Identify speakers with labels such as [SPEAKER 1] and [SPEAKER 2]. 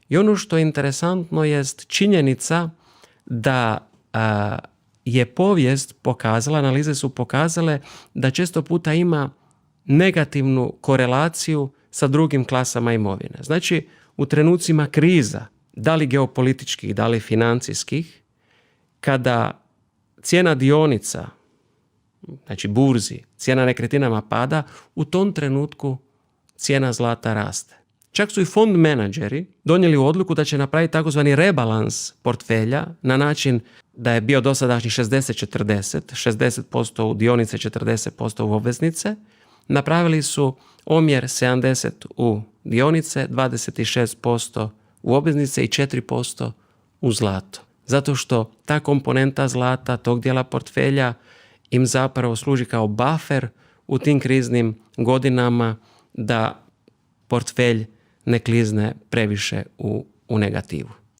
[SPEAKER 1] I ono što je interesantno jest činjenica da je povijest pokazala, analize su pokazale da često puta ima negativnu korelaciju sa drugim klasama imovine. Znači, u trenucima kriza, da li geopolitičkih, da li financijskih, kada cijena dionica, znači burzi, cijena nekretninama pada, u tom trenutku cijena zlata raste. Čak su i fond menadžeri donijeli odluku da će napraviti takozvani rebalans portfelja na način da je bio dosadašnji 60-40, 60% u dionice, 40% u obveznice. Napravili su omjer 70 u dionice, 26% u obveznice i 4% u zlato. Zato što ta komponenta zlata, tog dijela portfelja, im zapravo služi kao buffer u tim kriznim godinama da portfelj ne klizne previše u negativu.